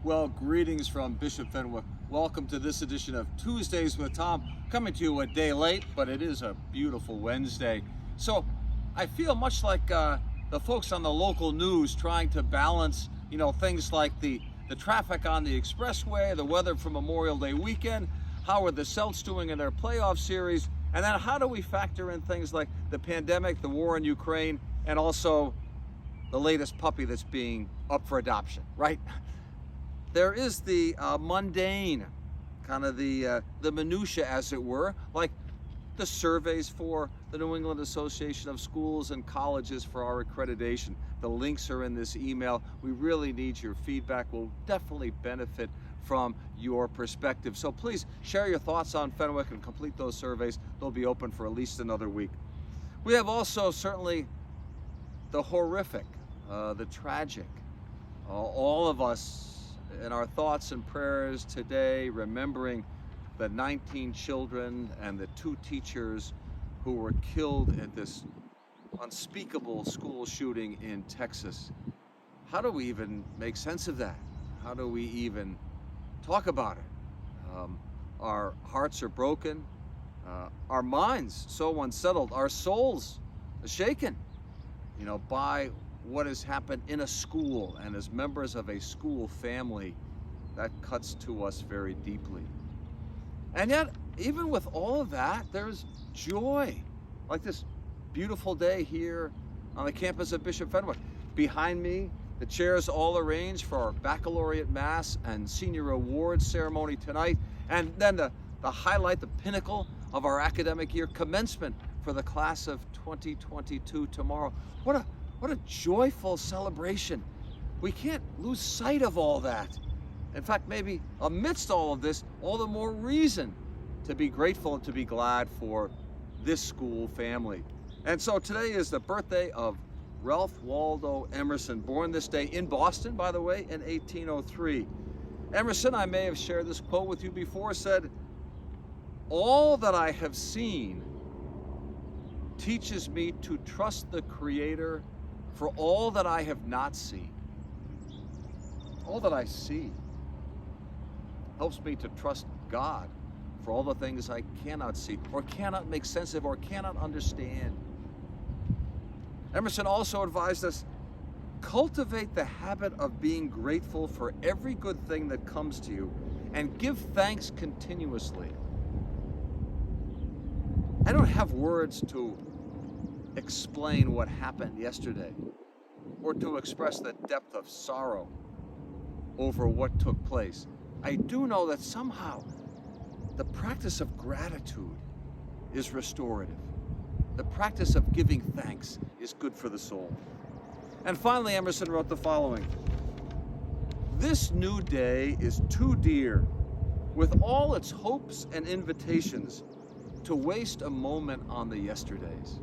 Well, greetings from Bishop Fenwick. Welcome to this edition of Tuesdays with Tom. Coming to you a day late, but it is a beautiful Wednesday. So I feel much like the folks on the local news trying to balance, things like the traffic on the expressway, the weather for Memorial Day weekend, how are the Celts doing in their playoff series, and then how do we factor in things like the pandemic, the war in Ukraine, and also the latest puppy that's being up for adoption, right? There is the mundane, kind of the minutia, as it were, like the surveys for the New England Association of Schools and Colleges for our accreditation. The links are in this email. We really need your feedback. We'll definitely benefit from your perspective. So please share your thoughts on Fenwick and complete those surveys. They'll be open for at least another week. We have also certainly the horrific, the tragic, all of us in our thoughts and prayers today, remembering the 19 children and the 2 teachers who were killed at this unspeakable school shooting in Texas. How do we even make sense of that? How do we even talk about it? Our hearts are broken, our minds so unsettled, our souls shaken, by what has happened in a school and as members of a school family. That cuts to us very deeply. And yet, even with all of that, there's joy. Like this beautiful day here on the campus of Bishop Fenwick. Behind me, the chairs all arranged for our baccalaureate mass and senior awards ceremony tonight. And then the highlight, the pinnacle of our academic year, commencement for the class of 2022 tomorrow. What a joyful celebration. We can't lose sight of all that. In fact, maybe amidst all of this, all the more reason to be grateful and to be glad for this school family. And so today is the birthday of Ralph Waldo Emerson, born this day in Boston, by the way, in 1803. Emerson, I may have shared this quote with you before, said, "All that I have seen teaches me to trust the Creator for all that I have not seen." All that I see helps me to trust God for all the things I cannot see or cannot make sense of or cannot understand. Emerson also advised us, cultivate the habit of being grateful for every good thing that comes to you and give thanks continuously. I don't have words to explain what happened yesterday or to express the depth of sorrow over what took place. I do know that somehow the practice of gratitude is restorative. The practice of giving thanks is good for the soul. And finally, Emerson wrote the following: "This new day is too dear, with all its hopes and invitations, to waste a moment on the yesterdays."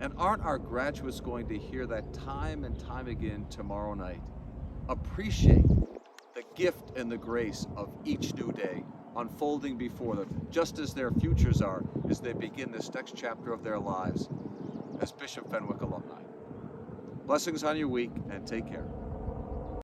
And aren't our graduates going to hear that time and time again tomorrow night? Appreciate the gift and the grace of each new day unfolding before them, just as their futures are as they begin this next chapter of their lives as Bishop Fenwick alumni. Blessings on your week, and take care.